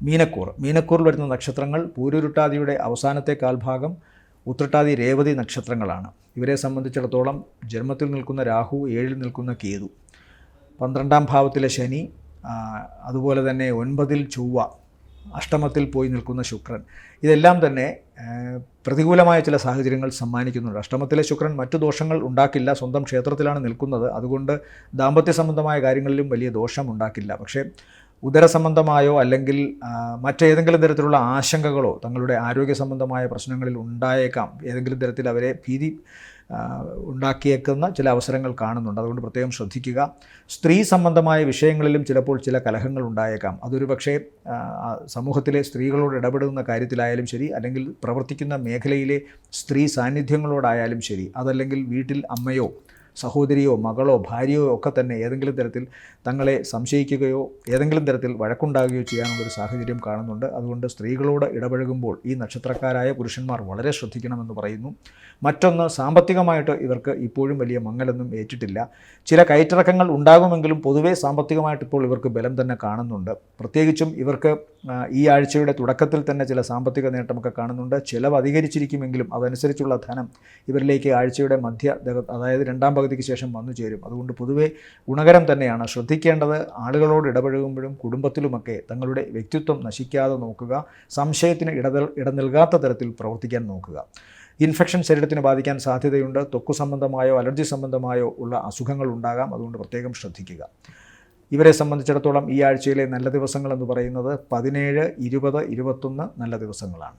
മീനക്കൂറിൽ വരുന്ന നക്ഷത്രങ്ങൾ പൂരുരുട്ടാതിയുടെ അവസാനത്തെ കാൽഭാഗം, ഉത്രട്ടാതി, രേവതി നക്ഷത്രങ്ങളാണ്. ഇവരെ സംബന്ധിച്ചിടത്തോളം ജന്മത്തിൽ നിൽക്കുന്ന രാഹു, 7ൽ നിൽക്കുന്ന കേതു, 12ാം ഭാവത്തിലെ ശനി, അതുപോലെ തന്നെ 9ൽ ചൊവ്വ, അഷ്ടമത്തിൽ പോയി നിൽക്കുന്ന ശുക്രൻ, ഇതെല്ലാം തന്നെ പ്രതികൂലമായ ചില സാഹചര്യങ്ങൾ സമ്മാനിക്കുന്നുണ്ട്. അഷ്ടമത്തിലെ ശുക്രൻ മറ്റു ദോഷങ്ങൾ ഉണ്ടാക്കില്ല, സ്വന്തം ക്ഷേത്രത്തിലാണ് നിൽക്കുന്നത്. അതുകൊണ്ട് ദാമ്പത്യ സംബന്ധമായ കാര്യങ്ങളിലും വലിയ ദോഷം ഉണ്ടാക്കില്ല. പക്ഷേ ഉദരസംബന്ധമായോ അല്ലെങ്കിൽ മറ്റേതെങ്കിലും തരത്തിലുള്ള ആശങ്കകളോ തങ്ങളുടെ ആരോഗ്യ സംബന്ധമായ പ്രശ്നങ്ങളിൽ ഉണ്ടായേക്കാം. ഏതെങ്കിലും തരത്തിൽ അവരെ ഭീതി ഉണ്ടാക്കിയേക്കുന്ന ചില അവസരങ്ങൾ കാണുന്നുണ്ട്. അതുകൊണ്ട് പ്രത്യേകം ശ്രദ്ധിക്കുക. സ്ത്രീ സംബന്ധമായ വിഷയങ്ങളിലും ചിലപ്പോൾ ചില കലഹങ്ങൾ ഉണ്ടായേക്കാം. അതൊരു പക്ഷേ സമൂഹത്തിലെ സ്ത്രീകളോട് ഇടപെടുന്ന കാര്യത്തിലായാലും ശരി, അല്ലെങ്കിൽ പ്രവർത്തിക്കുന്ന മേഖലയിലെ സ്ത്രീ സാന്നിധ്യങ്ങളോടായാലും ശരി, അതല്ലെങ്കിൽ വീട്ടിൽ അമ്മയോ സഹോദരിയോ മകളോ ഭാര്യയോ ഒക്കെ തന്നെ ഏതെങ്കിലും തരത്തിൽ തങ്ങളെ സംശയിക്കുകയോ ഏതെങ്കിലും തരത്തിൽ വഴക്കുണ്ടാകുകയോ ചെയ്യാനുള്ളൊരു സാഹചര്യം കാണുന്നുണ്ട്. അതുകൊണ്ട് സ്ത്രീകളോട് ഇടപഴകുമ്പോൾ ഈ നക്ഷത്രക്കാരായ പുരുഷന്മാർ വളരെ ശ്രദ്ധിക്കണമെന്ന് പറയുന്നു. മറ്റൊന്ന്, സാമ്പത്തികമായിട്ട് ഇവർക്ക് ഇപ്പോഴും വലിയ മങ്ങലൊന്നും ഏറ്റിട്ടില്ല. ചില കയറ്റിറക്കങ്ങൾ ഉണ്ടാകുമെങ്കിലും പൊതുവേ സാമ്പത്തികമായിട്ട് ഇപ്പോൾ ഇവർക്ക് ബലം തന്നെ കാണുന്നുണ്ട്. പ്രത്യേകിച്ചും ഇവർക്ക് ഈ ആഴ്ചയുടെ തുടക്കത്തിൽ തന്നെ ചില സാമ്പത്തിക നേട്ടമൊക്കെ കാണുന്നുണ്ട്. ചിലവ് അധികരിച്ചിരിക്കുമെങ്കിലും അതനുസരിച്ചുള്ള ധനം ഇവരിലേക്ക് ആഴ്ചയുടെ അതായത് 2ാം പകുതിക്ക് ശേഷം വന്നു ചേരും. അതുകൊണ്ട് പൊതുവേ ഗുണകരം തന്നെയാണ്. ശ്രദ്ധിക്കേണ്ടത്, ആളുകളോട് ഇടപഴകുമ്പോഴും കുടുംബത്തിലുമൊക്കെ തങ്ങളുടെ വ്യക്തിത്വം നശിക്കാതെ നോക്കുക. സംശയത്തിന് ഇട നൽകാത്ത തരത്തിൽ പ്രവർത്തിക്കാൻ നോക്കുക. ഇൻഫെക്ഷൻ ശരീരത്തിന് ബാധിക്കാൻ സാധ്യതയുണ്ട്. ത്വക്ക് സംബന്ധമായോ അലർജി സംബന്ധമായോ ഉള്ള അസുഖങ്ങൾ ഉണ്ടാകാം. അതുകൊണ്ട് പ്രത്യേകം ശ്രദ്ധിക്കുക. ഇവരെ സംബന്ധിച്ചിടത്തോളം ഈ ആഴ്ചയിലെ നല്ല ദിവസങ്ങളെന്ന് പറയുന്നത് 17, 20, 21 നല്ല ദിവസങ്ങളാണ്.